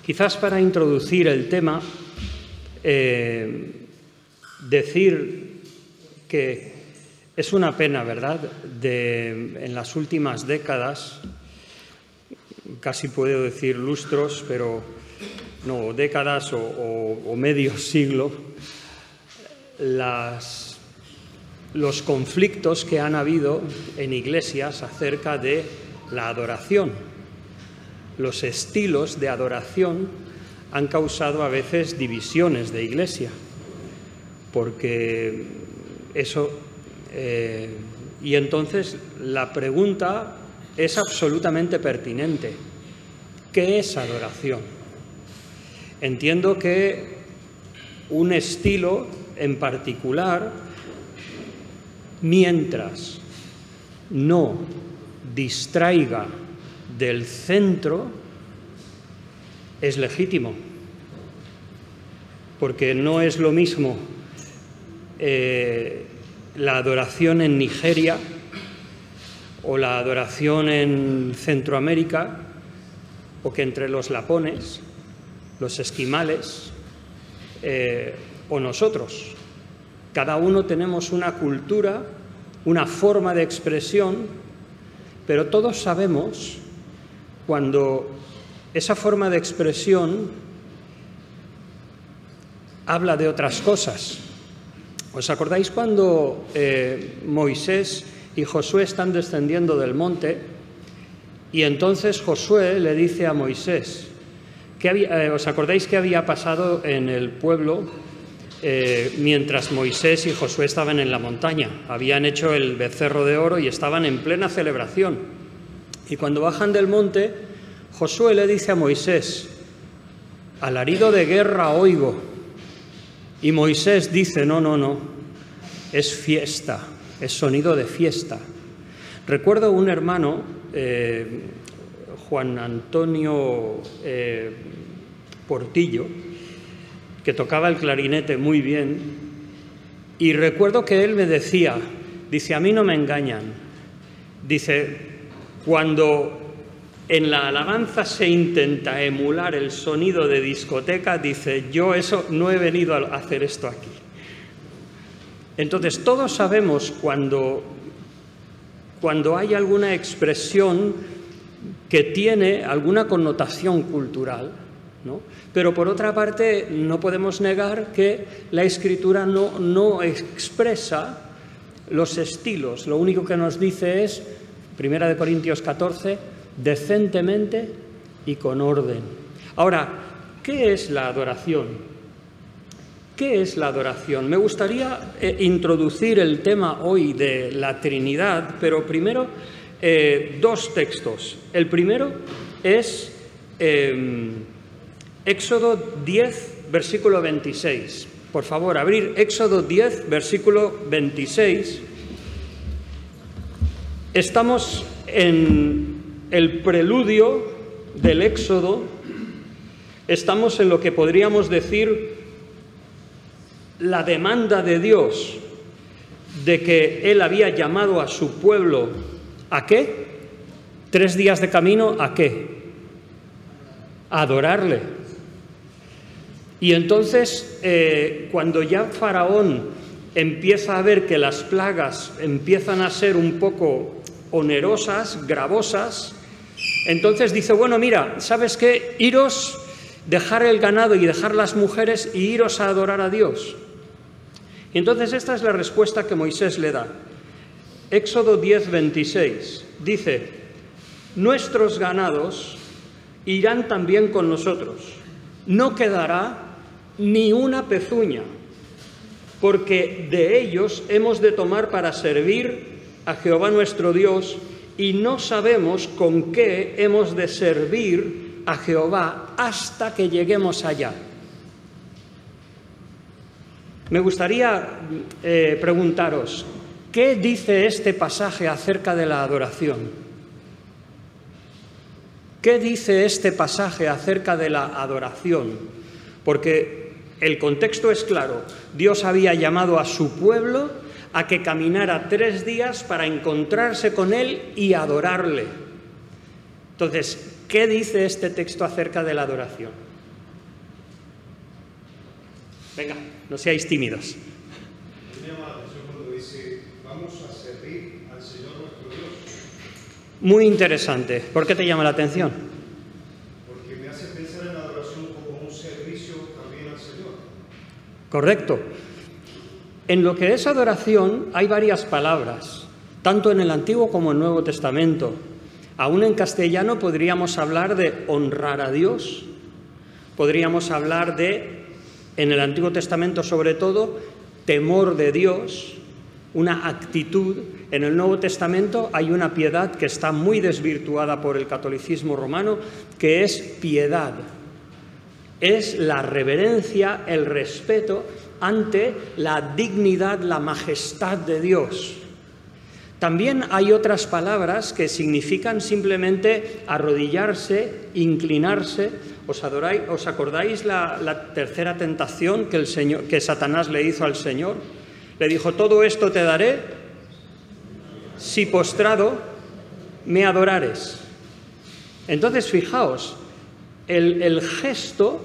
Quizás para introducir el tema, decir que es una pena, ¿verdad?, en las últimas décadas, casi puedo decir lustros, pero no, décadas o medio siglo, los conflictos que han habido en iglesias acerca de la adoración. Los estilos de adoración han causado a veces divisiones de iglesia, porque eso... y entonces la pregunta es absolutamente pertinente. ¿Qué es adoración? Entiendo que un estilo en particular, mientras no distraiga del centro, es legítimo, porque no es lo mismo la adoración en Nigeria o la adoración en Centroamérica, o que entre los lapones, los esquimales o nosotros. Cada uno tenemos una cultura, una forma de expresión, pero todos sabemos cuando esa forma de expresión habla de otras cosas. ¿Os acordáis cuando Moisés y Josué están descendiendo del monte y entonces Josué le dice a Moisés, ¿os acordáis qué había pasado en el pueblo mientras Moisés y Josué estaban en la montaña? Habían hecho el becerro de oro y estaban en plena celebración. Y cuando bajan del monte, Josué le dice a Moisés, alarido de guerra oigo. Y Moisés dice, no, es fiesta, es sonido de fiesta. Recuerdo un hermano, Juan Antonio Portillo, que tocaba el clarinete muy bien, y recuerdo que él me decía, dice, a mí no me engañan, dice, cuando en la alabanza se intenta emular el sonido de discoteca, dice, yo eso no he venido a hacer esto aquí. Entonces, todos sabemos cuando hay alguna expresión que tiene alguna connotación cultural, ¿no? Pero por otra parte, no podemos negar que la Escritura no expresa los estilos. Lo único que nos dice es, 1 Corintios 14, decentemente y con orden. Ahora, ¿qué es la adoración? ¿Qué es la adoración? Me gustaría introducir el tema hoy de la Trinidad, pero primero dos textos. El primero es Éxodo 10, versículo 26. Por favor, abrir Éxodo 10, versículo 26. Estamos en el preludio del Éxodo, estamos en lo que podríamos decir la demanda de Dios de que Él había llamado a su pueblo, ¿a qué? 3 días de camino, ¿a qué? A adorarle. Y entonces, cuando ya Faraón empieza a ver que las plagas empiezan a ser un poco onerosas, gravosas, entonces dice, bueno, mira, ¿sabes qué? Iros, dejar el ganado y dejar las mujeres y iros a adorar a Dios. Y entonces esta es la respuesta que Moisés le da. Éxodo 10, 26, dice, nuestros ganados irán también con nosotros, no quedará ni una pezuña, porque de ellos hemos de tomar para servir a Jehová nuestro Dios, y no sabemos con qué hemos de servir a Jehová hasta que lleguemos allá. Me gustaría preguntaros, ¿qué dice este pasaje acerca de la adoración? ¿Qué dice este pasaje acerca de la adoración? Porque el contexto es claro. Dios había llamado a su pueblo a que caminara 3 días para encontrarse con Él y adorarle. Entonces, ¿qué dice este texto acerca de la adoración? Venga, no seáis tímidos. Me llama la atención cuando dice, vamos a servir al Señor nuestro Dios. Muy interesante. ¿Por qué te llama la atención? Porque me hace pensar en la adoración como un servicio también al Señor. Correcto. En lo que es adoración hay varias palabras, tanto en el Antiguo como en el Nuevo Testamento. Aún en castellano podríamos hablar de honrar a Dios, podríamos hablar de, en el Antiguo Testamento sobre todo, temor de Dios, una actitud. En el Nuevo Testamento hay una piedad que está muy desvirtuada por el catolicismo romano, que es piedad. Es la reverencia, el respeto ante la dignidad, la majestad de Dios. También hay otras palabras que significan simplemente arrodillarse, inclinarse. ¿Os acordáis la tercera tentación que Satanás le hizo al Señor? Le dijo, todo esto te daré si postrado me adorares. Entonces, fijaos, el gesto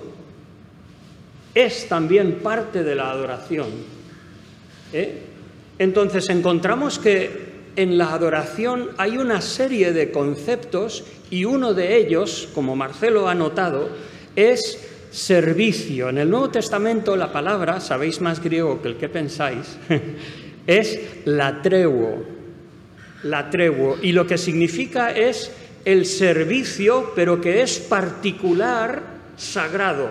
es también parte de la adoración. Entonces encontramos que en la adoración hay una serie de conceptos y uno de ellos, como Marcelo ha notado, es servicio. En el Nuevo Testamento la palabra, sabéis más griego que el que pensáis, es latreuo. Latreuo. Y lo que significa es el servicio, pero que es particular, sagrado.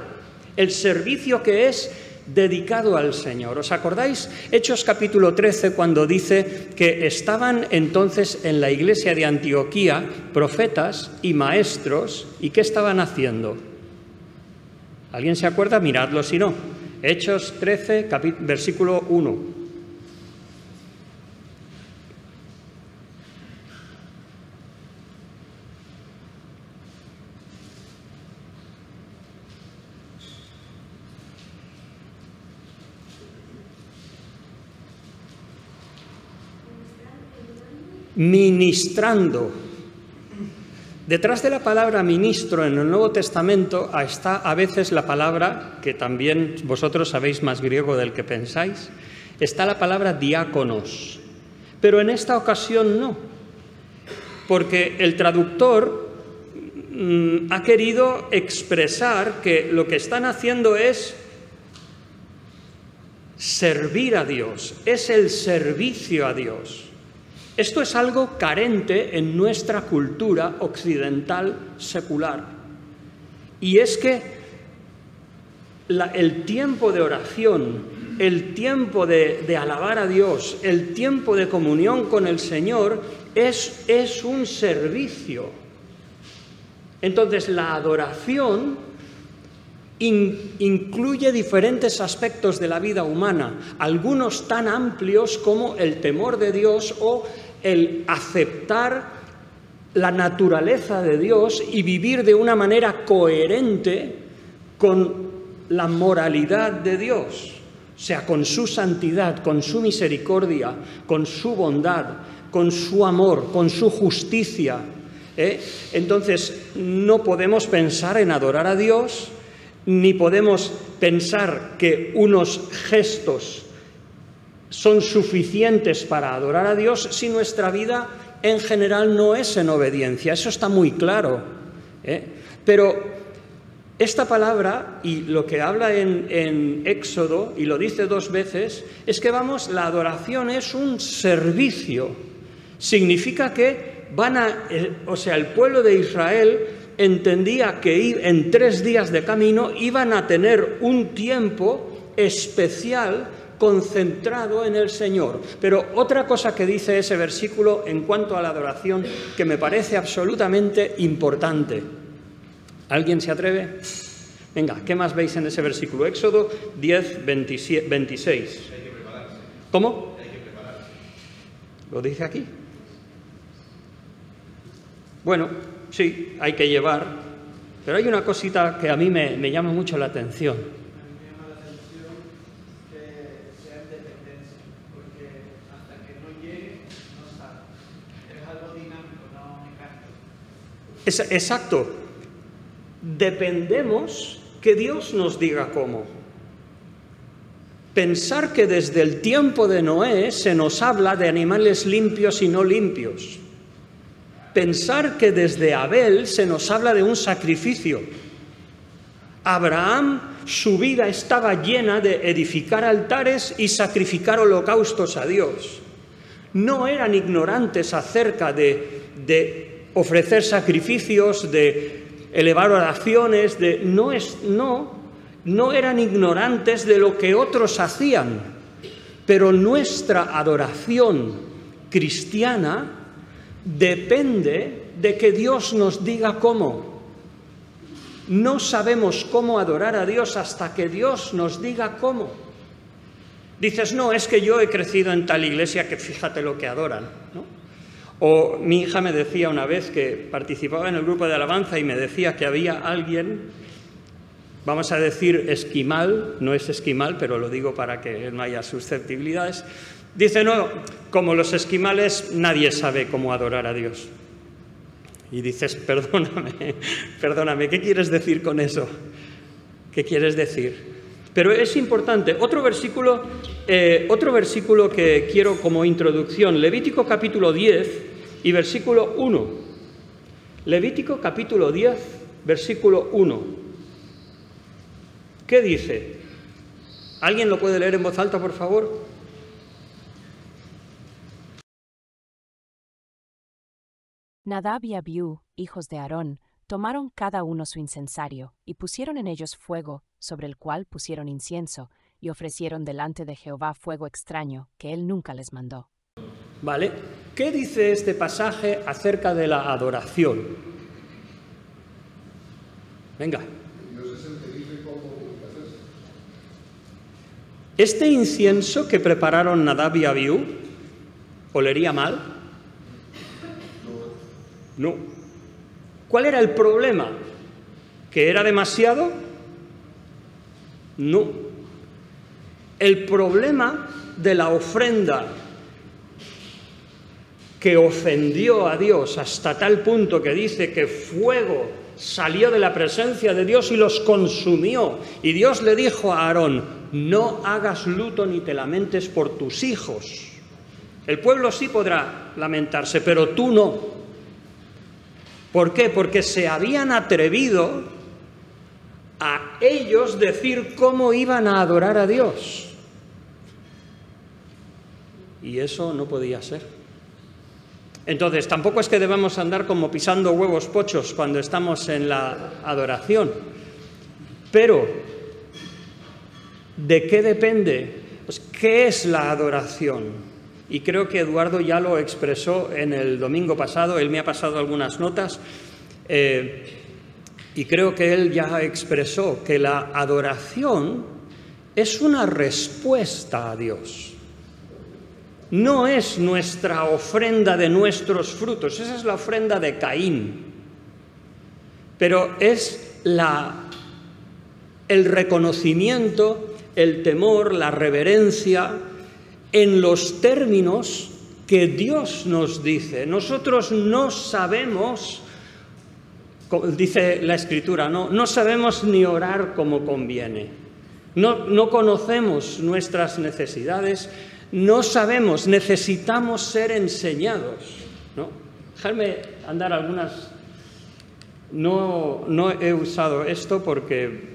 El servicio que es dedicado al Señor. ¿Os acordáis? Hechos capítulo 13, cuando dice que estaban entonces en la iglesia de Antioquía profetas y maestros, ¿y qué estaban haciendo? ¿Alguien se acuerda? Miradlo si no. Hechos 13, versículo 1. Ministrando. Detrás de la palabra ministro en el Nuevo Testamento está a veces la palabra, que también vosotros sabéis más griego del que pensáis, está la palabra diáconos. Pero en esta ocasión no, porque el traductor ha querido expresar que lo que están haciendo es servir a Dios, es el servicio a Dios. Esto es algo carente en nuestra cultura occidental secular. Y es que el tiempo de oración, el tiempo de alabar a Dios, el tiempo de comunión con el Señor es un servicio. Entonces la adoración incluye diferentes aspectos de la vida humana, algunos tan amplios como el temor de Dios o el aceptar la naturaleza de Dios y vivir de una manera coherente con la moralidad de Dios, o sea, con su santidad, con su misericordia, con su bondad, con su amor, con su justicia. Entonces, no podemos pensar en adorar a Dios, ni podemos pensar que unos gestos son suficientes para adorar a Dios si nuestra vida en general no es en obediencia. Eso está muy claro. Pero esta palabra, y lo que habla en Éxodo, y lo dice 2 veces, es que la adoración es un servicio. Significa que el pueblo de Israel entendía que en 3 días de camino iban a tener un tiempo especial concentrado en el Señor. Pero otra cosa que dice ese versículo en cuanto a la adoración que me parece absolutamente importante. ¿Alguien se atreve? Venga, ¿qué más veis en ese versículo? Éxodo 10, 26. Hay que prepararse. ¿Cómo? Hay que prepararse. ¿Lo dice aquí? Bueno, sí, hay que llevar, pero hay una cosita que a mí me llama mucho la atención. A mí me llama la atención que sea en dependencia, porque hasta que no llegue, no sabe. Es algo dinámico, no mecánico. Exacto. Dependemos que Dios nos diga cómo. Pensar que desde el tiempo de Noé se nos habla de animales limpios y no limpios. Pensar que desde Abel se nos habla de un sacrificio. Abraham, su vida estaba llena de edificar altares y sacrificar holocaustos a Dios. No eran ignorantes acerca de ofrecer sacrificios, de elevar oraciones, no eran ignorantes de lo que otros hacían, pero nuestra adoración cristiana depende de que Dios nos diga cómo. No sabemos cómo adorar a Dios hasta que Dios nos diga cómo. Dices, no, es que yo he crecido en tal iglesia que fíjate lo que adoran, ¿no? O mi hija me decía una vez que participaba en el grupo de alabanza y me decía que había alguien, vamos a decir esquimal, no es esquimal, pero lo digo para que no haya susceptibilidades. Dice, no, como los esquimales nadie sabe cómo adorar a Dios. Y dices, perdóname, ¿qué quieres decir con eso? ¿Qué quieres decir? Pero es importante. Otro versículo que quiero como introducción, Levítico capítulo 10 y versículo 1. Levítico capítulo 10, versículo 1. ¿Qué dice? ¿Alguien lo puede leer en voz alta, por favor? Nadab y Abiú, hijos de Aarón, tomaron cada uno su incensario, y pusieron en ellos fuego, sobre el cual pusieron incienso, y ofrecieron delante de Jehová fuego extraño, que él nunca les mandó. ¿Vale? ¿Qué dice este pasaje acerca de la adoración? Venga. ¿Este incienso que prepararon Nadab y Abiú olería mal? No. ¿Cuál era el problema? ¿Que era demasiado? No. El problema de la ofrenda que ofendió a Dios hasta tal punto que dice que fuego salió de la presencia de Dios y los consumió. Y Dios le dijo a Aarón, no hagas luto ni te lamentes por tus hijos. El pueblo sí podrá lamentarse, pero tú no. ¿Por qué? Porque se habían atrevido a ellos decir cómo iban a adorar a Dios. Y eso no podía ser. Entonces, tampoco es que debamos andar como pisando huevos pochos cuando estamos en la adoración. Pero, ¿de qué depende? Pues, ¿qué es la adoración? Y creo que Eduardo ya lo expresó en el domingo pasado, él me ha pasado algunas notas, y creo que él ya expresó que la adoración es una respuesta a Dios. No es nuestra ofrenda de nuestros frutos, esa es la ofrenda de Caín, pero es el reconocimiento, el temor, la reverencia en los términos que Dios nos dice. Nosotros no sabemos, dice la Escritura, no sabemos ni orar como conviene, no conocemos nuestras necesidades, no sabemos, necesitamos ser enseñados, ¿no? Dejadme andar algunas. No he usado esto porque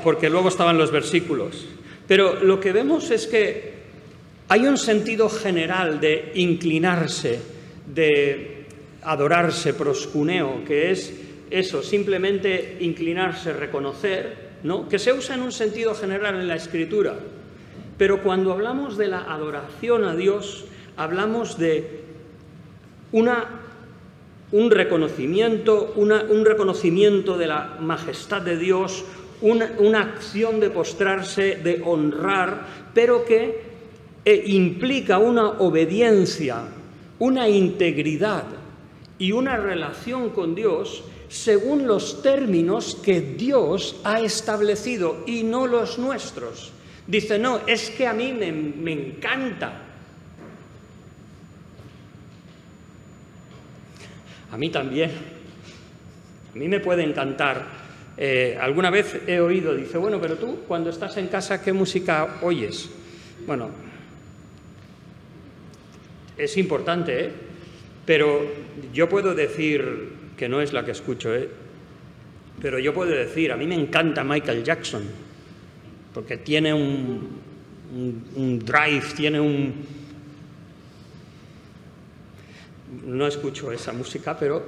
porque luego estaban los versículos. Pero lo que vemos es que hay un sentido general de inclinarse, de adorarse, proscuneo, que es eso, simplemente inclinarse, reconocer, ¿no? Que se usa en un sentido general en la Escritura. Pero cuando hablamos de la adoración a Dios, hablamos de un reconocimiento de la majestad de Dios, una acción de postrarse, de honrar, pero que implica una obediencia, una integridad y una relación con Dios según los términos que Dios ha establecido y no los nuestros. Dice, no, es que a mí me encanta. A mí también. A mí me puede encantar Alguna vez he oído, dice, bueno, pero tú cuando estás en casa, ¿qué música oyes? Bueno, es importante, pero yo puedo decir, que no es la que escucho, pero yo puedo decir, a mí me encanta Michael Jackson, porque tiene un drive, tiene un... No escucho esa música, pero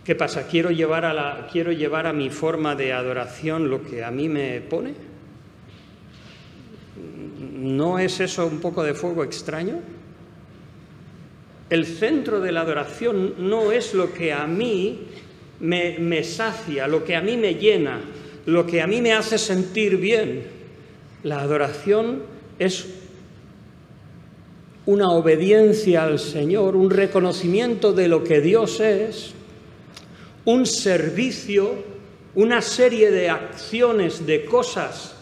¿qué pasa? ¿Quiero llevar a mi forma de adoración lo que a mí me pone? ¿No es eso un poco de fuego extraño? El centro de la adoración no es lo que a mí me sacia, lo que a mí me llena, lo que a mí me hace sentir bien. La adoración es una obediencia al Señor, un reconocimiento de lo que Dios es, un servicio, una serie de acciones, de cosas,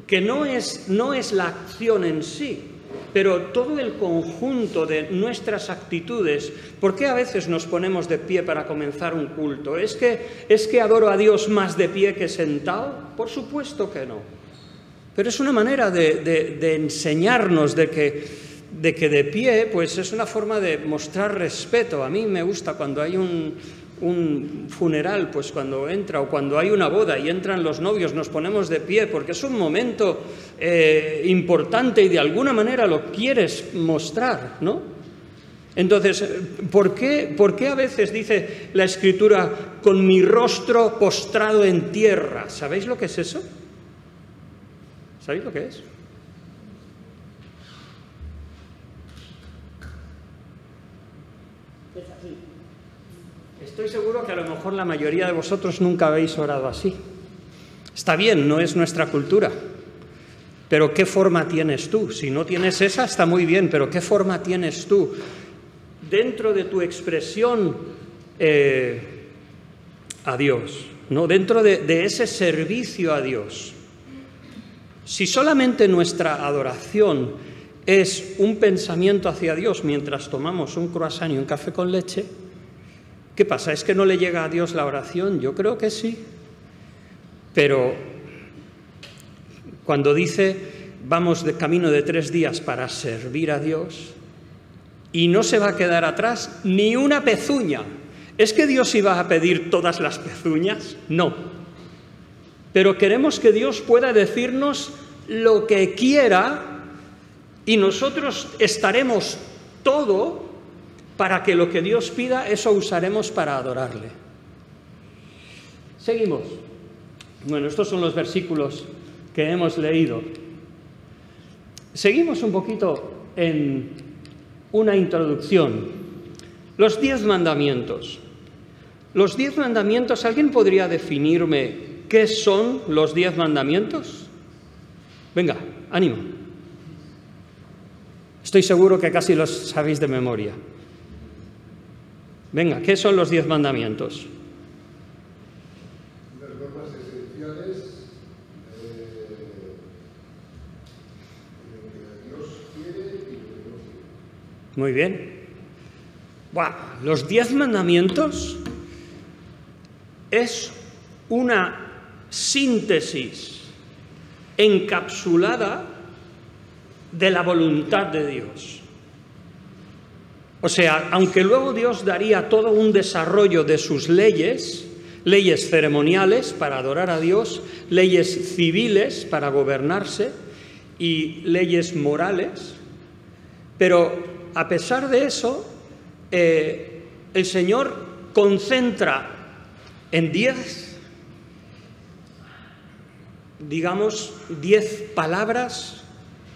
que no es la acción en sí, pero todo el conjunto de nuestras actitudes. ¿Por qué a veces nos ponemos de pie para comenzar un culto? ¿Es que adoro a Dios más de pie que sentado? Por supuesto que no. Pero es una manera de enseñarnos de que de pie, pues es una forma de mostrar respeto. A mí me gusta cuando hay un funeral, pues cuando entra, o cuando hay una boda y entran los novios, nos ponemos de pie, porque es un momento importante y de alguna manera lo quieres mostrar, ¿no? Entonces, ¿por qué a veces dice la Escritura, con mi rostro postrado en tierra? ¿Sabéis lo que es eso? ¿Sabéis lo que es? Es así. Estoy seguro que a lo mejor la mayoría de vosotros nunca habéis orado así. Está bien, no es nuestra cultura. Pero ¿qué forma tienes tú? Si no tienes esa, está muy bien, pero ¿qué forma tienes tú? Dentro de tu expresión a Dios, ¿no? Dentro de ese servicio a Dios. Si solamente nuestra adoración es un pensamiento hacia Dios mientras tomamos un croissant y un café con leche, ¿qué pasa? ¿Es que no le llega a Dios la oración? Yo creo que sí. Pero cuando dice, vamos de camino de 3 días para servir a Dios, y no se va a quedar atrás ni una pezuña. ¿Es que Dios iba a pedir todas las pezuñas? No. Pero queremos que Dios pueda decirnos lo que quiera y nosotros estaremos todo para que lo que Dios pida, eso usaremos para adorarle. Seguimos. Bueno, estos son los versículos que hemos leído. Seguimos un poquito en una introducción. Los 10 mandamientos. Los 10 mandamientos, ¿alguien podría definirme qué son los 10 mandamientos? Venga, ánimo. Estoy seguro que casi los sabéis de memoria. Venga, ¿qué son los 10 mandamientos? Las normas esenciales lo que Dios quiere y lo que no quiere. Muy bien. ¡Buah! Los 10 mandamientos es una síntesis encapsulada de la voluntad de Dios. O sea, aunque luego Dios daría todo un desarrollo de sus leyes ceremoniales para adorar a Dios, leyes civiles para gobernarse y leyes morales, pero a pesar de eso, el Señor concentra en 10 palabras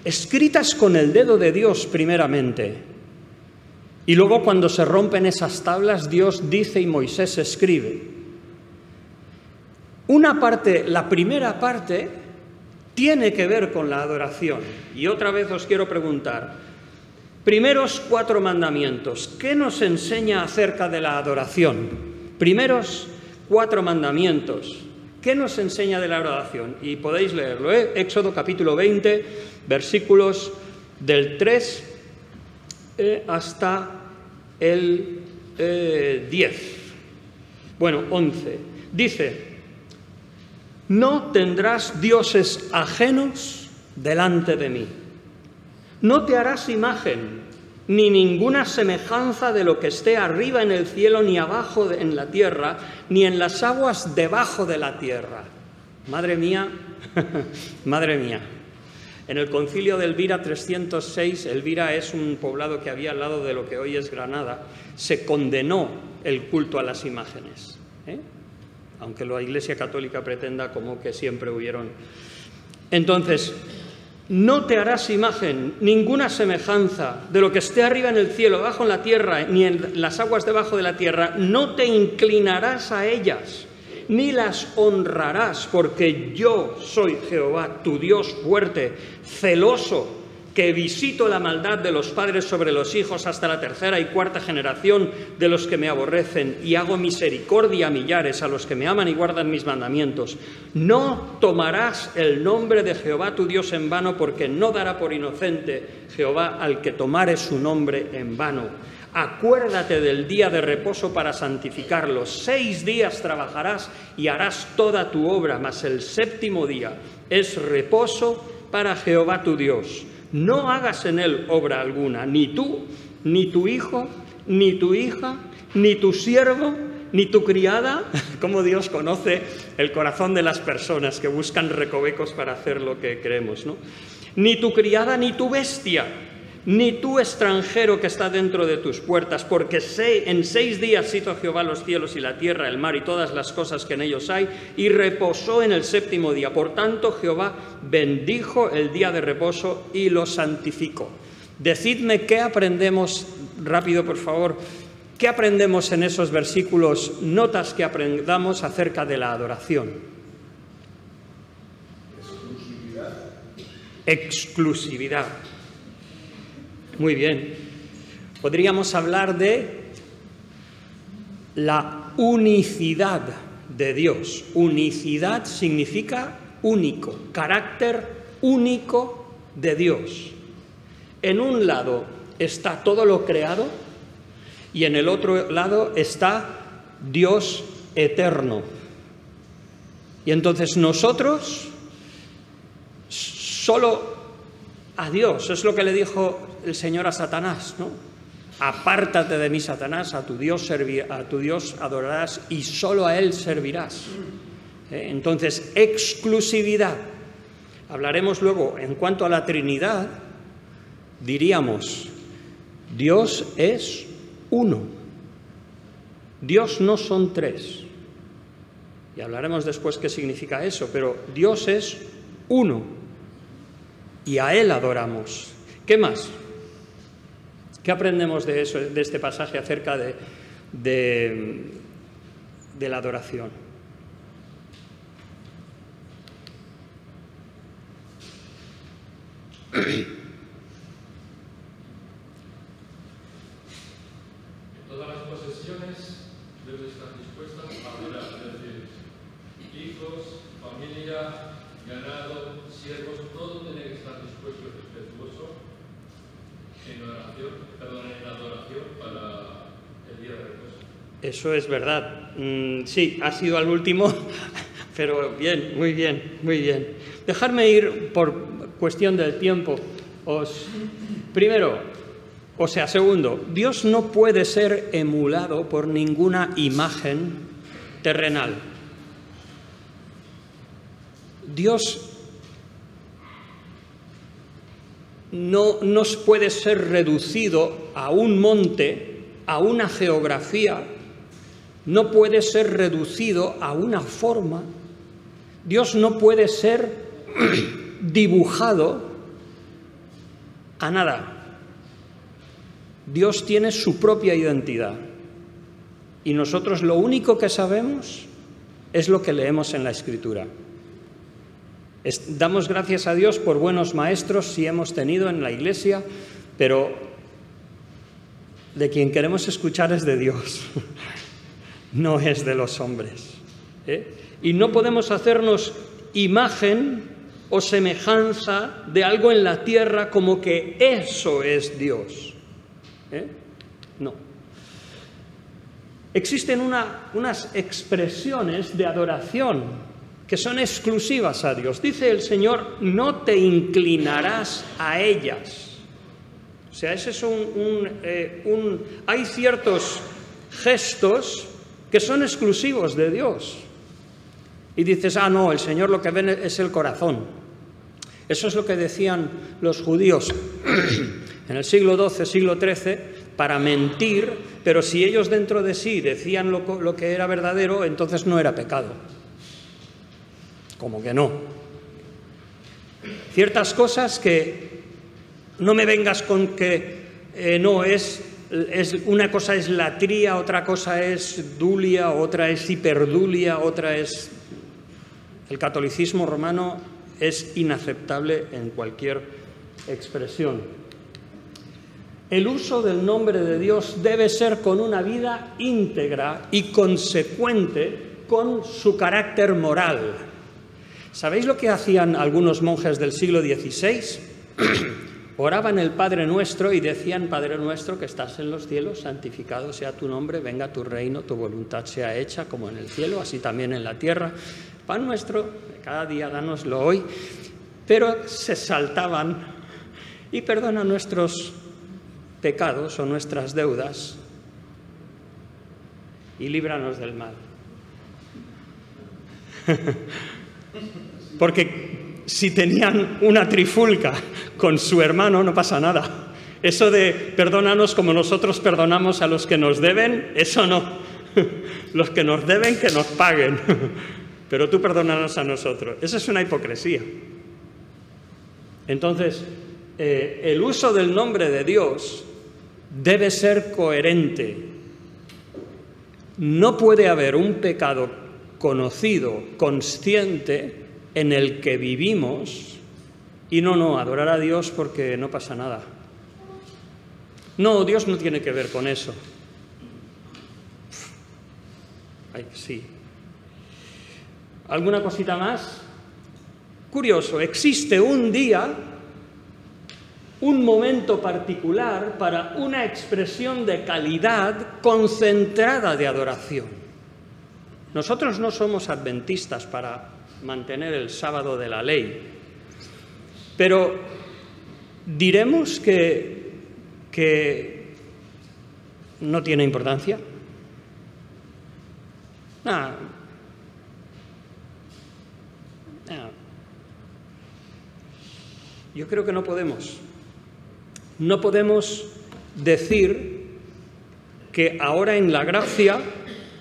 escritas con el dedo de Dios primeramente. Y luego cuando se rompen esas tablas, Dios dice y Moisés escribe. Una parte, la primera parte, tiene que ver con la adoración. Y otra vez os quiero preguntar, primeros 4 mandamientos, ¿qué nos enseña acerca de la adoración? Primeros 4 mandamientos, ¿qué nos enseña de la adoración? Y podéis leerlo, Éxodo capítulo 20, versículos del 3 hasta el 10. Bueno, 11. Dice, no tendrás dioses ajenos delante de mí. No te harás imagen ni ninguna semejanza de lo que esté arriba en el cielo, ni abajo en la tierra, ni en las aguas debajo de la tierra. Madre mía, madre mía. En el concilio de Elvira 306, Elvira es un poblado que había al lado de lo que hoy es Granada, se condenó el culto a las imágenes, aunque la Iglesia Católica pretenda como que siempre hubieron. Entonces, no te harás imagen, ninguna semejanza de lo que esté arriba en el cielo, abajo en la tierra, ni en las aguas debajo de la tierra, no te inclinarás a ellas, ni las honrarás, porque yo soy Jehová, tu Dios fuerte, celoso, que visito la maldad de los padres sobre los hijos hasta la tercera y cuarta generación de los que me aborrecen, y hago misericordia a millares, a los que me aman y guardan mis mandamientos. No tomarás el nombre de Jehová tu Dios en vano, porque no dará por inocente Jehová al que tomare su nombre en vano. Acuérdate del día de reposo para santificarlo. 6 días trabajarás y harás toda tu obra, mas el séptimo día es reposo para Jehová tu Dios. No hagas en él obra alguna, ni tú, ni tu hijo, ni tu hija, ni tu siervo, ni tu criada. Como Dios conoce el corazón de las personas que buscan recovecos para hacer lo que creemos, ¿no? Ni tu criada, ni tu bestia, ni tu extranjero que está dentro de tus puertas, porque en 6 días hizo Jehová los cielos y la tierra, el mar y todas las cosas que en ellos hay, y reposó en el séptimo día. Por tanto, Jehová bendijo el día de reposo y lo santificó. Decidme qué aprendemos, rápido por favor, qué aprendemos en esos versículos, notas que aprendamos acerca de la adoración. Exclusividad. Muy bien. Podríamos hablar de la unicidad de Dios. Unicidad significa único, carácter único de Dios. En un lado está todo lo creado y en el otro lado está Dios eterno. Y entonces nosotros solo a Dios, es lo que le dijo el Señor a Satanás, ¿no? Apártate de mí, Satanás, a tu Dios adorarás y solo a Él servirás. Entonces, exclusividad. Hablaremos luego, en cuanto a la Trinidad, diríamos, Dios es uno. Dios no son 3. Y hablaremos después qué significa eso, pero Dios es uno. Y a Él adoramos. ¿Qué más? ¿Qué aprendemos de eso, de este pasaje acerca de la adoración? Todas las posesiones deben estar dispuestas a adorar, es decir, hijos, familia, ganado, siervos, todo tiene que estar dispuesto y respetuoso en adoración para el día de reposo. Eso es verdad. Sí, ha sido al último, pero bien, muy bien, muy bien. Dejadme ir por cuestión del tiempo. Segundo, Dios no puede ser emulado por ninguna imagen terrenal. Dios no nos puede ser reducido a un monte, a una geografía, no puede ser reducido a una forma. Dios no puede ser dibujado a nada. Dios tiene su propia identidad y nosotros lo único que sabemos es lo que leemos en la Escritura. Damos gracias a Dios por buenos maestros si hemos tenido en la Iglesia, pero de quien queremos escuchar es de Dios, no es de los hombres. Y no podemos hacernos imagen o semejanza de algo en la tierra como que eso es Dios. No. existen unas expresiones de adoración que son exclusivas a Dios. Dice el Señor, no te inclinarás a ellas. O sea, ese es hay ciertos gestos que son exclusivos de Dios. Y dices, no, el Señor lo que ve es el corazón. Eso es lo que decían los judíos en el siglo XII, siglo XIII, para mentir, pero si ellos dentro de sí decían lo que era verdadero, entonces no era pecado. Como que no. Ciertas cosas que no me vengas con que no es una cosa es latría, otra cosa es dulia, otra es hiperdulia, otra es... El catolicismo romano es inaceptable en cualquier expresión. El uso del nombre de Dios debe ser con una vida íntegra y consecuente con su carácter moral. ¿Sabéis lo que hacían algunos monjes del siglo XVI? Oraban el Padre Nuestro y decían, Padre Nuestro que estás en los cielos, santificado sea tu nombre, venga tu reino, tu voluntad sea hecha como en el cielo, así también en la tierra. Pan nuestro, cada día dánoslo hoy. Pero se saltaban y perdona nuestros pecados o nuestras deudas y líbranos del mal. Porque si tenían una trifulca con su hermano no pasa nada. Eso de perdónanos como nosotros perdonamos a los que nos deben, eso no. Los que nos deben que nos paguen, pero tú perdónanos a nosotros. Eso es una hipocresía. Entonces, el uso del nombre de Dios debe ser coherente. No puede haber un pecado conocido, consciente, en el que vivimos y no, adorar a Dios porque no pasa nada. No, Dios no tiene que ver con eso. Ay, sí. ¿Alguna cosita más? Curioso, existe un día, un momento particular para una expresión de calidad concentrada de adoración. Nosotros no somos adventistas para mantener el sábado de la ley, pero diremos que no tiene importancia. Yo creo que no podemos decir que ahora en la gracia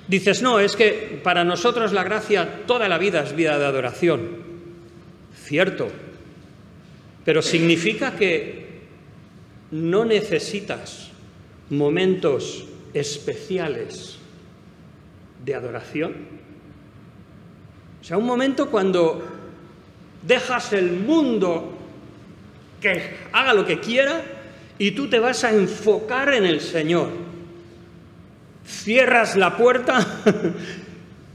dices, no, es que para nosotros la gracia toda la vida es vida de adoración. Cierto, pero significa que no necesitas momentos especiales de adoración. O sea, un momento cuando dejas el mundo que haga lo que quiera y tú te vas a enfocar en el Señor. Cierras la puerta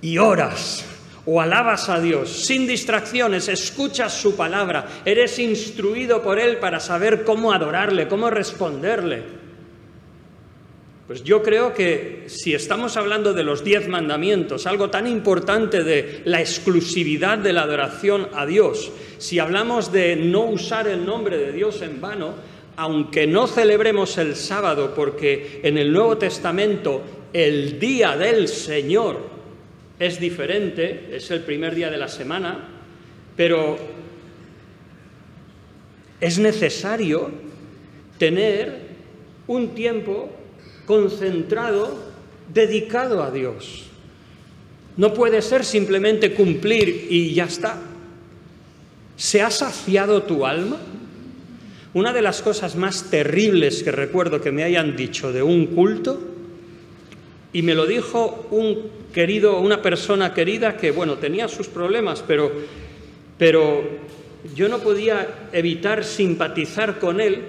y oras o alabas a Dios sin distracciones, escuchas su palabra, eres instruido por Él para saber cómo adorarle, cómo responderle. Pues yo creo que si estamos hablando de los 10 mandamientos, algo tan importante de la exclusividad de la adoración a Dios, si hablamos de no usar el nombre de Dios en vano, aunque no celebremos el sábado, porque en el Nuevo Testamento el día del Señor es diferente, es el primer día de la semana, pero es necesario tener un tiempo concentrado, dedicado a Dios. No puede ser simplemente cumplir y ya está. ¿Se ha saciado tu alma? Una de las cosas más terribles que recuerdo que me hayan dicho de un culto, y me lo dijo una persona querida que, bueno, tenía sus problemas, pero yo no podía evitar simpatizar con él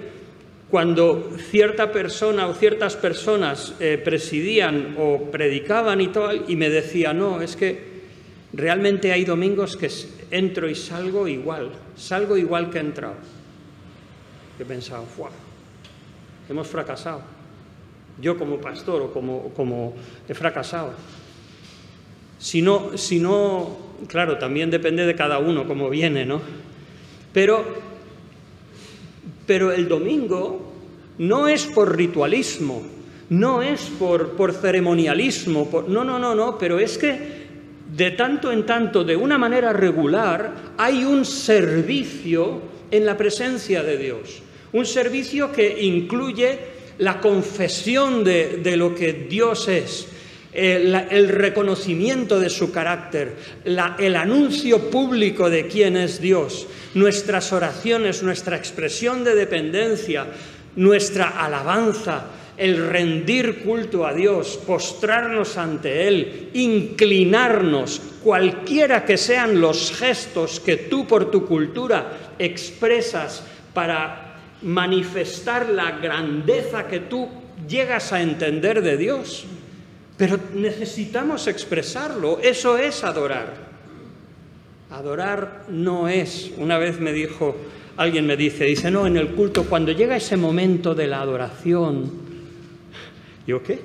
cuando cierta persona o ciertas personas presidían o predicaban y tal, y me decía, no, es que realmente hay domingos que entro y salgo igual que he entrado. He pensado, ¡fuah! Hemos fracasado. yo como pastor o como he fracasado. Si no, claro, también depende de cada uno cómo viene, ¿no? Pero el domingo no es por ritualismo, no es por ceremonialismo, no, pero es que de tanto en tanto, de una manera regular, hay un servicio en la presencia de Dios. Un servicio que incluye la confesión de lo que Dios es, el reconocimiento de su carácter, el anuncio público de quién es Dios, nuestras oraciones, nuestra expresión de dependencia, nuestra alabanza, el rendir culto a Dios, postrarnos ante Él, inclinarnos, cualquiera que sean los gestos que tú por tu cultura expresas para manifestar la grandeza que tú llegas a entender de Dios. Pero necesitamos expresarlo, eso es adorar. Adorar no es, una vez alguien me dice, no, en el culto, cuando llega ese momento de la adoración, ¿yo qué?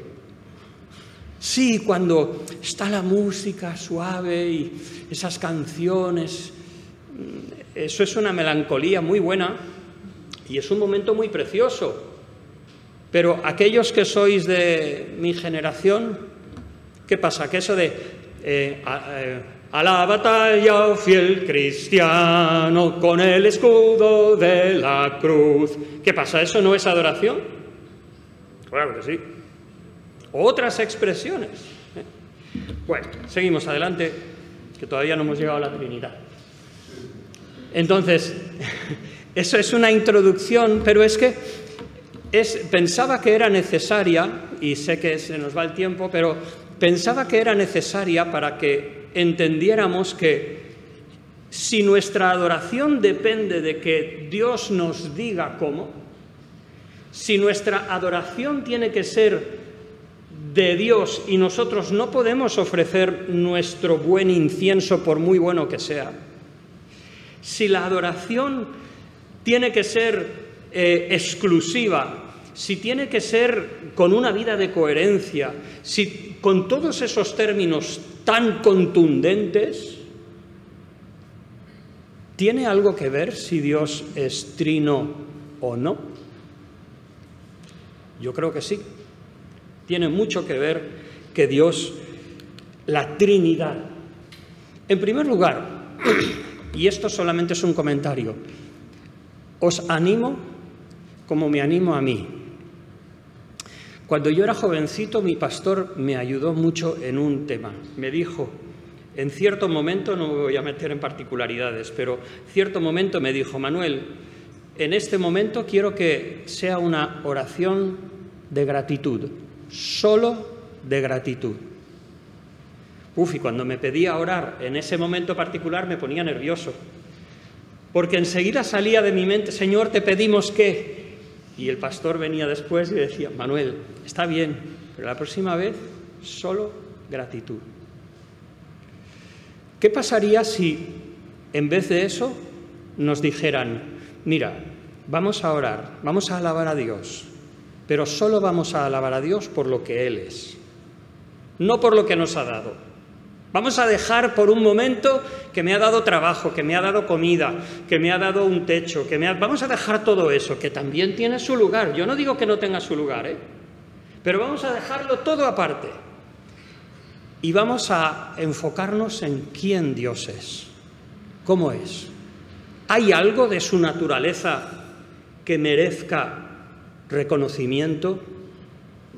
Sí, cuando está la música suave y esas canciones, eso es una melancolía muy buena y es un momento muy precioso. Pero aquellos que sois de mi generación, ¿qué pasa? Que eso de a la batalla, oh fiel cristiano, con el escudo de la cruz. ¿Qué pasa? ¿Eso no es adoración? Claro que sí. Otras expresiones. Bueno, seguimos adelante, que todavía no hemos llegado a la Trinidad. Entonces, eso es una introducción, pero es que pensaba que era necesaria, y sé que se nos va el tiempo, pero pensaba que era necesaria para que entendiéramos que si nuestra adoración depende de que Dios nos diga cómo, si nuestra adoración tiene que ser de Dios y nosotros no podemos ofrecer nuestro buen incienso por muy bueno que sea, si la adoración tiene que ser exclusiva, si tiene que ser con una vida de coherencia, si con todos esos términos tan contundentes, ¿tiene algo que ver si Dios es trino o no? Yo creo que sí. Tiene mucho que ver que Dios, la Trinidad. En primer lugar, y esto solamente es un comentario, os animo como me animo a mí. Cuando yo era jovencito, mi pastor me ayudó mucho en un tema. Me dijo, en cierto momento, no me voy a meter en particularidades, pero en cierto momento me dijo, Manuel, en este momento quiero que sea una oración de gratitud, solo de gratitud. Y cuando me pedía orar en ese momento particular me ponía nervioso, porque enseguida salía de mi mente, Señor, te pedimos que... Y el pastor venía después y decía, Manuel, está bien, pero la próxima vez solo gratitud. ¿Qué pasaría si en vez de eso nos dijeran, mira, vamos a orar, vamos a alabar a Dios, pero solo vamos a alabar a Dios por lo que Él es, no por lo que nos ha dado? Vamos a dejar por un momento que me ha dado trabajo, que me ha dado comida, que me ha dado un techo, vamos a dejar todo eso, que también tiene su lugar. Yo no digo que no tenga su lugar, pero vamos a dejarlo todo aparte. Y vamos a enfocarnos en quién Dios es, cómo es. ¿Hay algo de su naturaleza que merezca reconocimiento,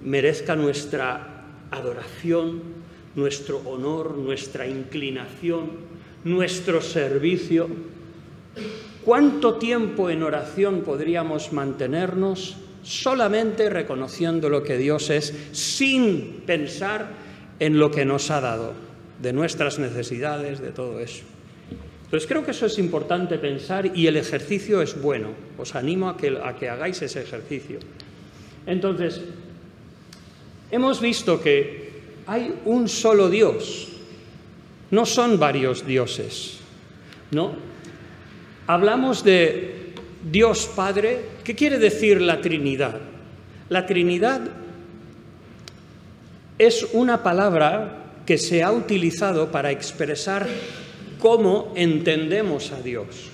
merezca nuestra adoración, nuestro honor, nuestra inclinación, nuestro servicio? ¿Cuánto tiempo en oración podríamos mantenernos solamente reconociendo lo que Dios es, sin pensar en lo que nos ha dado, de nuestras necesidades, de todo eso? Entonces creo que eso es importante pensar y el ejercicio es bueno. Os animo a que hagáis ese ejercicio. Entonces, hemos visto que hay un solo Dios, no son varios dioses, ¿no? Hablamos de Dios Padre. ¿Qué quiere decir la Trinidad? La Trinidad es una palabra que se ha utilizado para expresar cómo entendemos a Dios.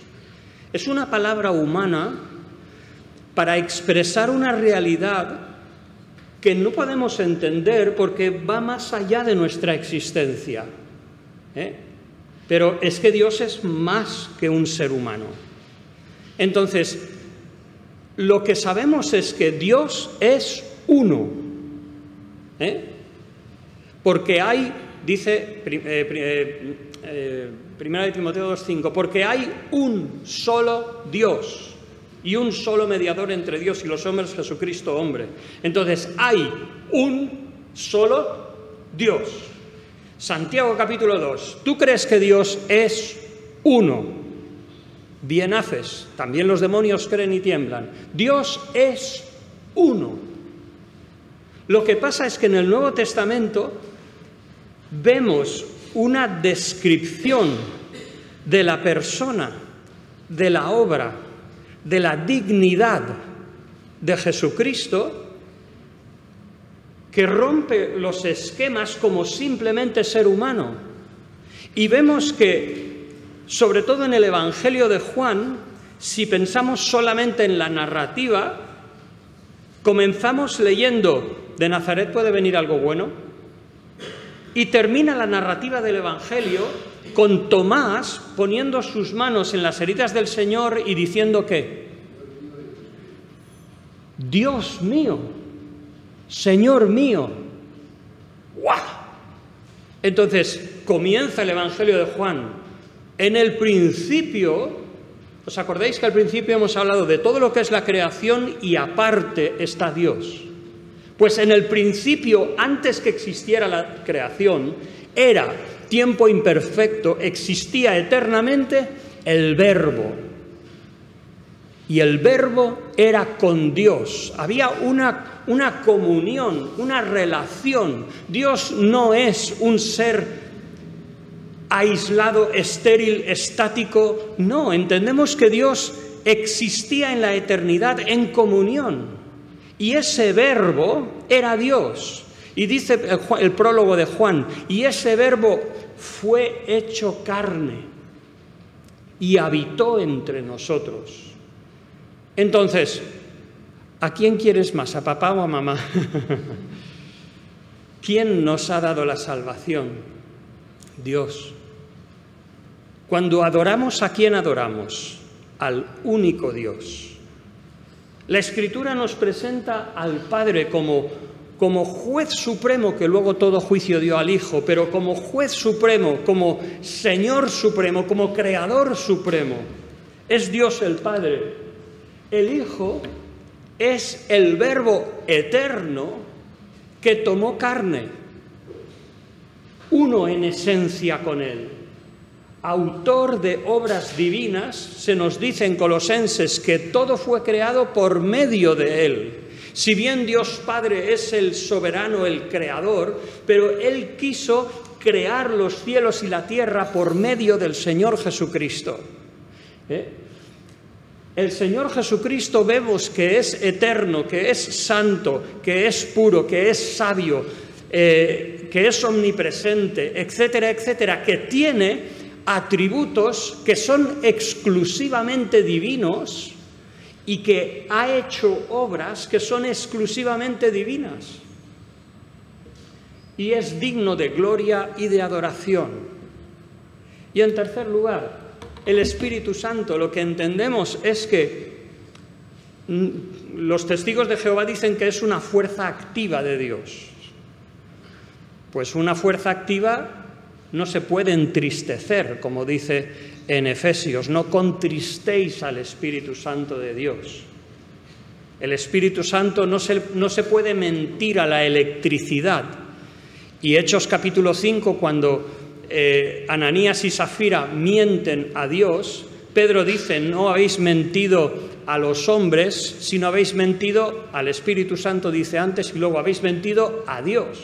Es una palabra humana para expresar una realidad que no podemos entender porque va más allá de nuestra existencia. Pero es que Dios es más que un ser humano. Entonces, lo que sabemos es que Dios es uno. Porque hay, dice Primera de Timoteo 2:5, porque hay un solo Dios y un solo mediador entre Dios y los hombres, Jesucristo hombre. Entonces, hay un solo Dios. Santiago capítulo 2. ¿Tú crees que Dios es uno? Bien haces. También los demonios creen y tiemblan. Dios es uno. Lo que pasa es que en el Nuevo Testamento vemos una descripción de la persona, de la obra, de la dignidad de Jesucristo, que rompe los esquemas como simplemente ser humano. Y vemos que, sobre todo en el Evangelio de Juan, si pensamos solamente en la narrativa, comenzamos leyendo: ¿de Nazaret puede venir algo bueno? Y termina la narrativa del Evangelio con Tomás poniendo sus manos en las heridas del Señor y diciendo ¿qué? Dios mío, Señor mío. ¡Guau! Entonces, comienza el Evangelio de Juan. En el principio, ¿os acordáis que al principio hemos hablado de todo lo que es la creación y aparte está Dios? Pues en el principio, antes que existiera la creación, era tiempo imperfecto, existía eternamente el Verbo. Y el Verbo era con Dios. Había una comunión, una relación. Dios no es un ser aislado, estéril, estático. No, entendemos que Dios existía en la eternidad en comunión. Y ese Verbo era Dios. Y dice el prólogo de Juan, y ese Verbo fue hecho carne y habitó entre nosotros. Entonces, ¿a quién quieres más, a papá o a mamá? ¿Quién nos ha dado la salvación? Dios. Cuando adoramos, ¿a quién adoramos? Al único Dios. La Escritura nos presenta al Padre como juez supremo, que luego todo juicio dio al Hijo, pero como juez supremo, como Señor supremo, como Creador supremo. Es Dios el Padre. El Hijo es el Verbo eterno que tomó carne, uno en esencia con Él. Autor de obras divinas, se nos dice en Colosenses que todo fue creado por medio de Él. Si bien Dios Padre es el soberano, el creador, pero Él quiso crear los cielos y la tierra por medio del Señor Jesucristo. El Señor Jesucristo vemos que es eterno, que es santo, que es puro, que es sabio, que es omnipresente, etcétera, etcétera, que tiene atributos que son exclusivamente divinos y que ha hecho obras que son exclusivamente divinas. Y es digno de gloria y de adoración. Y en tercer lugar, el Espíritu Santo, lo que entendemos es que los testigos de Jehová dicen que es una fuerza activa de Dios. Pues una fuerza activa no se puede entristecer, como dice en Efesios, no contristéis al Espíritu Santo de Dios. El Espíritu Santo no se puede mentir a la electricidad. Y Hechos capítulo 5, cuando Ananías y Safira mienten a Dios, Pedro dice, no habéis mentido a los hombres, sino habéis mentido al Espíritu Santo, dice antes, y luego habéis mentido a Dios.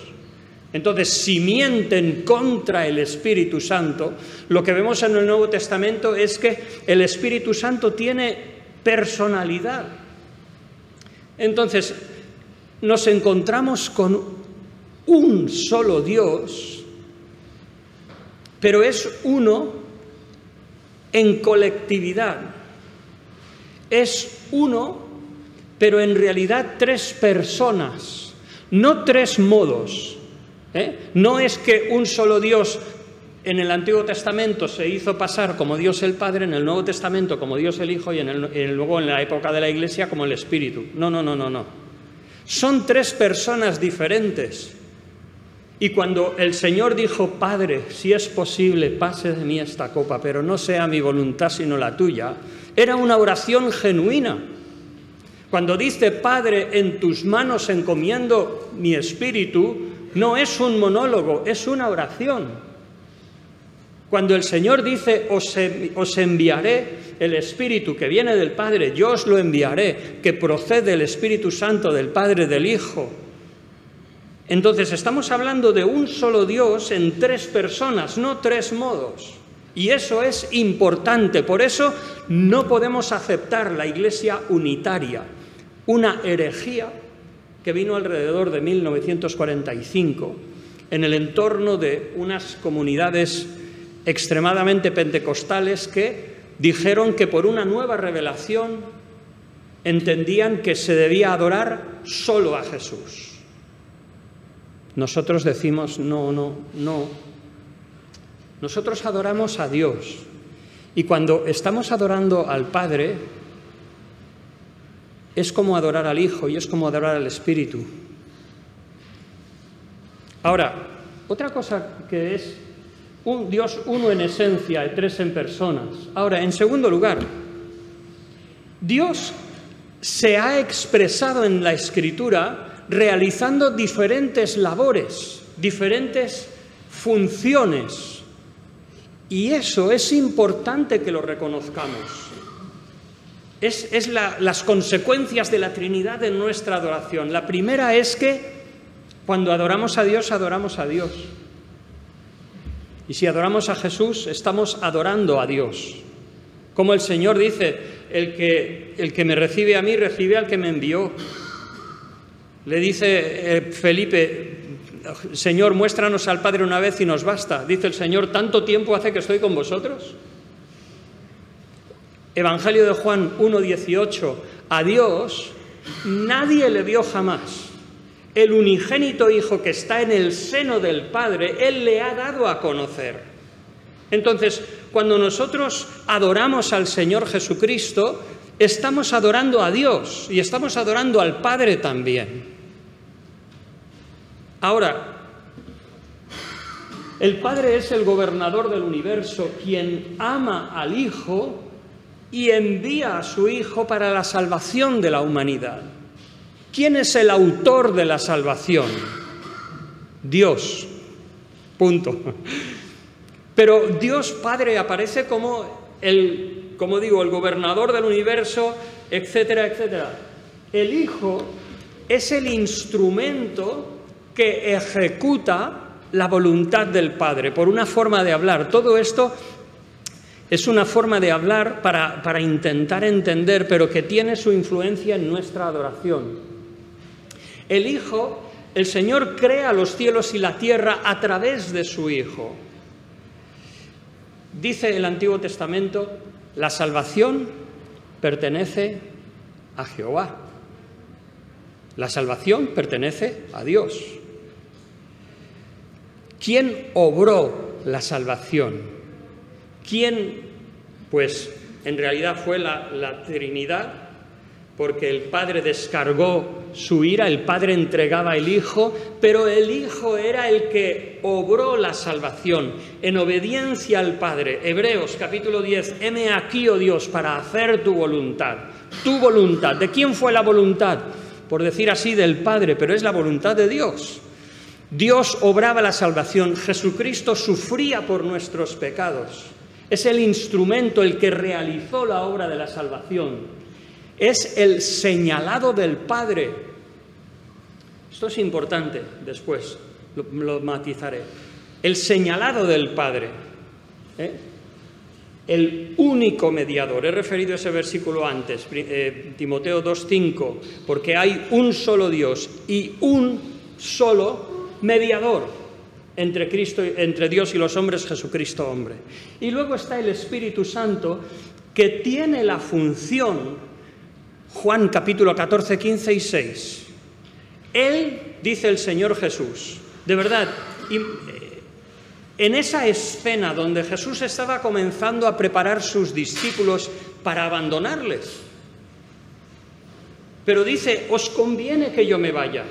Entonces, si mienten contra el Espíritu Santo, lo que vemos en el Nuevo Testamento es que el Espíritu Santo tiene personalidad. Entonces, nos encontramos con un solo Dios, pero es uno en colectividad. Es uno, pero en realidad tres personas, no tres modos. No es que un solo Dios en el Antiguo Testamento se hizo pasar como Dios el Padre, en el Nuevo Testamento como Dios el Hijo y luego en la época de la Iglesia como el Espíritu. No. Son tres personas diferentes. Y cuando el Señor dijo, Padre, si es posible, pase de mí esta copa, pero no sea mi voluntad sino la tuya, era una oración genuina. Cuando dice, Padre, en tus manos encomiendo mi espíritu, no es un monólogo, es una oración. Cuando el Señor dice, os enviaré el Espíritu que viene del Padre, yo os lo enviaré, que procede del Espíritu Santo, del Padre, del Hijo. Entonces estamos hablando de un solo Dios en tres personas, no tres modos. Y eso es importante, por eso no podemos aceptar la Iglesia unitaria, una herejía que vino alrededor de 1945 en el entorno de unas comunidades extremadamente pentecostales que dijeron que por una nueva revelación entendían que se debía adorar solo a Jesús. Nosotros decimos, no. Nosotros adoramos a Dios. Y cuando estamos adorando al Padre, es como adorar al Hijo y es como adorar al Espíritu. Ahora, otra cosa que es un Dios uno en esencia y tres en personas. Ahora, en segundo lugar, Dios se ha expresado en la Escritura realizando diferentes labores, diferentes funciones. Y eso es importante que lo reconozcamos. Es las consecuencias de la Trinidad en nuestra adoración. La primera es que cuando adoramos a Dios, adoramos a Dios. Y si adoramos a Jesús, estamos adorando a Dios. Como el Señor dice, el que me recibe a mí, recibe al que me envió. Le dice Felipe, Señor, muéstranos al Padre una vez y nos basta. Dice el Señor, ¿tanto tiempo hace que estoy con vosotros? Evangelio de Juan 1:18, a Dios nadie le vio jamás. El unigénito Hijo que está en el seno del Padre, Él le ha dado a conocer. Entonces, cuando nosotros adoramos al Señor Jesucristo, estamos adorando a Dios y estamos adorando al Padre también. Ahora, el Padre es el gobernador del universo, quien ama al Hijo y envía a su Hijo para la salvación de la humanidad. ¿Quién es el autor de la salvación? Dios. Punto. Pero Dios Padre aparece como el gobernador del universo, etcétera, etcétera. El Hijo es el instrumento que ejecuta la voluntad del Padre, por una forma de hablar. Todo esto es una forma de hablar para intentar entender, pero que tiene su influencia en nuestra adoración. El Hijo, el Señor crea los cielos y la tierra a través de su Hijo. Dice el Antiguo Testamento, la salvación pertenece a Jehová. La salvación pertenece a Dios. ¿Quién obró la salvación? ¿Quién? Pues en realidad fue la Trinidad, porque el Padre descargó su ira, el Padre entregaba el Hijo, pero el Hijo era el que obró la salvación en obediencia al Padre. Hebreos capítulo 10, heme aquí, oh Dios, para hacer tu voluntad. Tu voluntad. ¿De quién fue la voluntad? Por decir así, del Padre, pero es la voluntad de Dios. Dios obraba la salvación, Jesucristo sufría por nuestros pecados. Es el instrumento, el que realizó la obra de la salvación. Es el señalado del Padre. Esto es importante, después lo matizaré. El señalado del Padre. El único mediador. He referido ese versículo antes, Timoteo 2:5, porque hay un solo Dios y un solo mediador entre Dios y los hombres, Jesucristo hombre. Y luego está el Espíritu Santo, que tiene la función, Juan capítulo 14, 15 y 6. Él, dice el Señor Jesús, de verdad, en esa escena donde Jesús estaba comenzando a preparar sus discípulos para abandonarles, pero dice, os conviene que yo me vaya,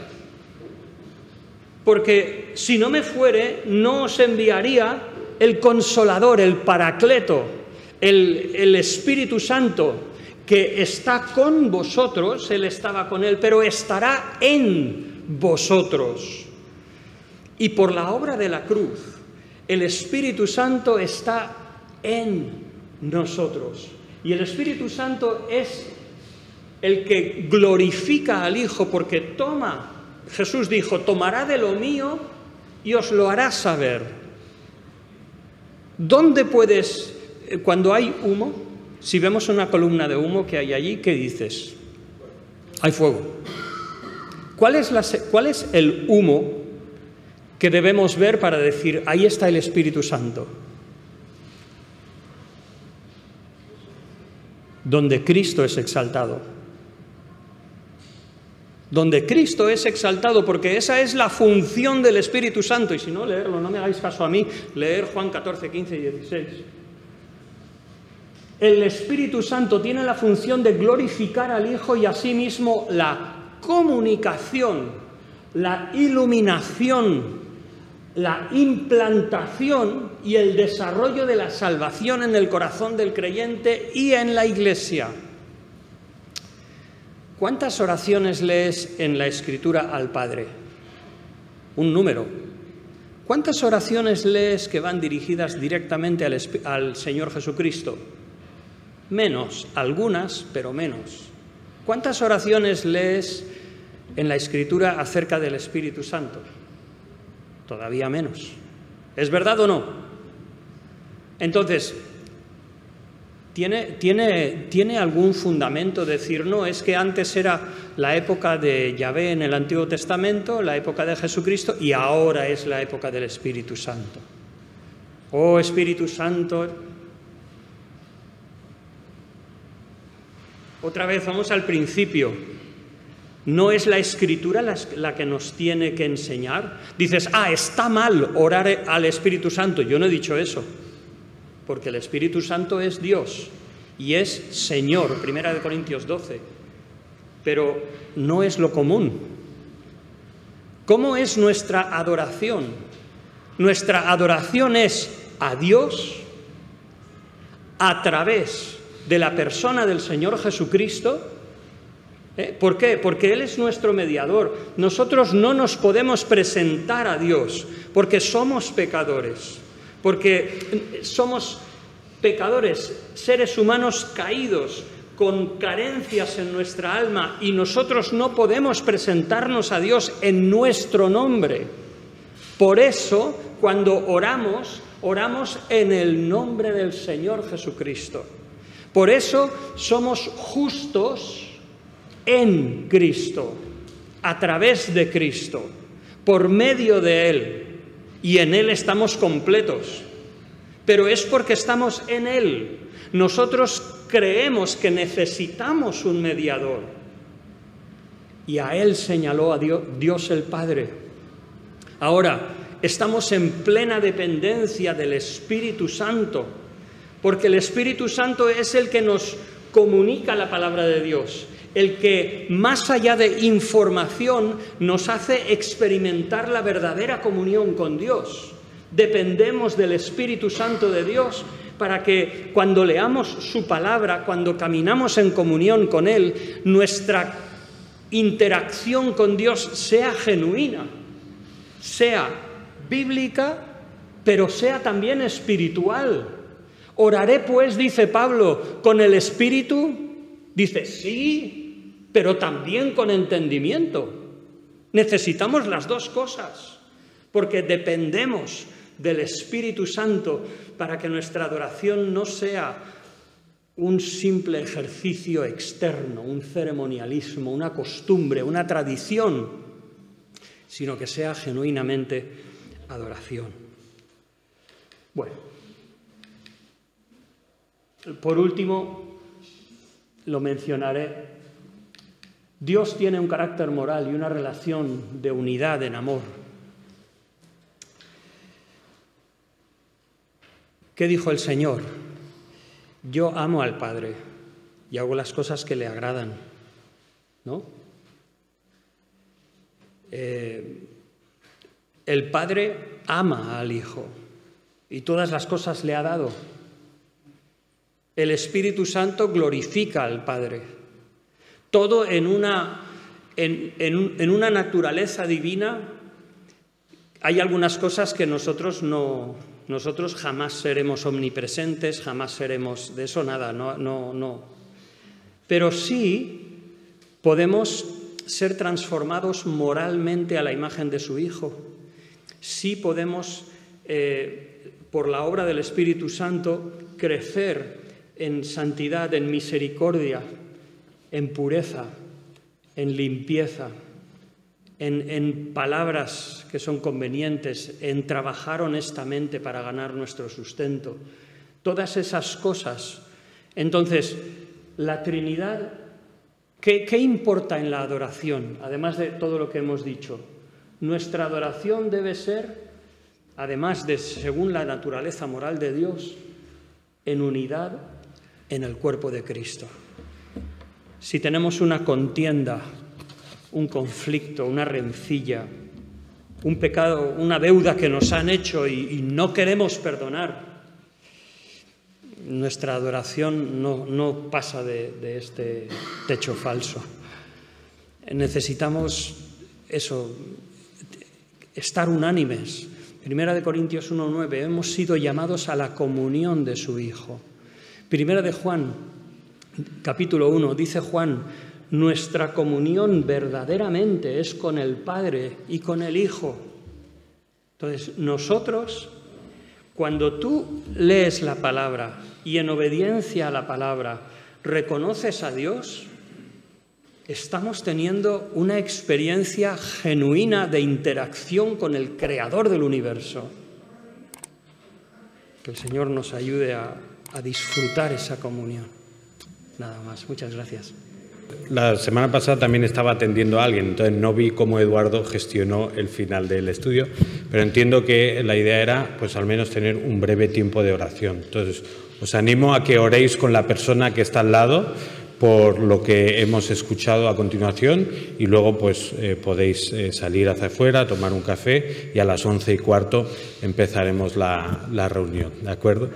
porque si no me fuere, no os enviaría el Consolador, el Paracleto, el Espíritu Santo, que está con vosotros. Él estaba con él, pero estará en vosotros. Y por la obra de la cruz, el Espíritu Santo está en nosotros. Y el Espíritu Santo es el que glorifica al Hijo, porque Jesús dijo, tomará de lo mío y os lo hará saber. ¿Dónde puedes, cuando hay humo, si vemos una columna de humo que hay allí, qué dices? Hay fuego. ¿Cuál es el humo que debemos ver para decir, ahí está el Espíritu Santo? Donde Cristo es exaltado. Donde Cristo es exaltado, porque esa es la función del Espíritu Santo. Y si no, leerlo, no me hagáis caso a mí, leer Juan 14, 15 y 16. El Espíritu Santo tiene la función de glorificar al Hijo y asimismo la comunicación, la iluminación, la implantación y el desarrollo de la salvación en el corazón del creyente y en la Iglesia. ¿Cuántas oraciones lees en la Escritura al Padre? Un número. ¿Cuántas oraciones lees que van dirigidas directamente al Señor Jesucristo? Menos, algunas, pero menos. ¿Cuántas oraciones lees en la Escritura acerca del Espíritu Santo? Todavía menos. ¿Es verdad o no? Entonces, ¿tiene algún fundamento decir, no, es que antes era la época de Yahvé en el Antiguo Testamento, la época de Jesucristo, y ahora es la época del Espíritu Santo? Oh, Espíritu Santo. Otra vez vamos al principio. ¿No es la Escritura la que nos tiene que enseñar? Dices, está mal orar al Espíritu Santo. Yo no he dicho eso, porque el Espíritu Santo es Dios y es Señor, 1 Corintios 12, pero no es lo común. ¿Cómo es nuestra adoración? Nuestra adoración es a Dios a través de la persona del Señor Jesucristo. ¿Por qué? Porque Él es nuestro mediador. Nosotros no nos podemos presentar a Dios porque somos pecadores, porque somos pecadores, seres humanos caídos, con carencias en nuestra alma, y nosotros no podemos presentarnos a Dios en nuestro nombre. Por eso, cuando oramos, oramos en el nombre del Señor Jesucristo. Por eso somos justos en Cristo, a través de Cristo, por medio de Él, y en Él estamos completos. Pero es porque estamos en Él. Nosotros creemos que necesitamos un mediador, y a Él señaló a Dios el Padre. Ahora, estamos en plena dependencia del Espíritu Santo, porque el Espíritu Santo es el que nos comunica la palabra de Dios, el que, más allá de información, nos hace experimentar la verdadera comunión con Dios. Dependemos del Espíritu Santo de Dios para que cuando leamos su palabra, cuando caminamos en comunión con Él, nuestra interacción con Dios sea genuina, sea bíblica, pero sea también espiritual. Oraré pues, dice Pablo, con el Espíritu. Dice, sí, pero también con entendimiento. Necesitamos las dos cosas, porque dependemos del Espíritu Santo para que nuestra adoración no sea un simple ejercicio externo, un ceremonialismo, una costumbre, una tradición, sino que sea genuinamente adoración. Bueno, por último, lo mencionaré. Dios tiene un carácter moral y una relación de unidad en amor. ¿Qué dijo el Señor? Yo amo al Padre y hago las cosas que le agradan, ¿no? El Padre ama al Hijo y todas las cosas le ha dado. El Espíritu Santo glorifica al Padre. Todo en una naturaleza divina. Hay algunas cosas que nosotros jamás seremos omnipresentes, jamás seremos de eso, nada, no. Pero sí podemos ser transformados moralmente a la imagen de su Hijo. Sí podemos, por la obra del Espíritu Santo, crecer en santidad, en misericordia, en pureza, en limpieza, en palabras que son convenientes, en trabajar honestamente para ganar nuestro sustento. Todas esas cosas. Entonces, la Trinidad, ¿qué importa en la adoración? Además de todo lo que hemos dicho, nuestra adoración debe ser, además de según la naturaleza moral de Dios, en unidad en el cuerpo de Cristo. Si tenemos una contienda, un conflicto, una rencilla, un pecado, una deuda que nos han hecho y no queremos perdonar, nuestra adoración no pasa de este techo falso. Necesitamos eso, estar unánimes. Primera de Corintios 1:9, hemos sido llamados a la comunión de su Hijo. Primera de Juan, capítulo 1, dice Juan, nuestra comunión verdaderamente es con el Padre y con el Hijo. Entonces, nosotros, cuando tú lees la palabra y en obediencia a la palabra reconoces a Dios, estamos teniendo una experiencia genuina de interacción con el Creador del universo. Que el Señor nos ayude a disfrutar esa comunión. Nada más. Muchas gracias. La semana pasada también estaba atendiendo a alguien, entonces no vi cómo Eduardo gestionó el final del estudio, pero entiendo que la idea era, pues al menos tener un breve tiempo de oración. Entonces, os animo a que oréis con la persona que está al lado por lo que hemos escuchado a continuación y luego pues podéis salir hacia afuera, tomar un café y a las 11:15 empezaremos la reunión, ¿de acuerdo?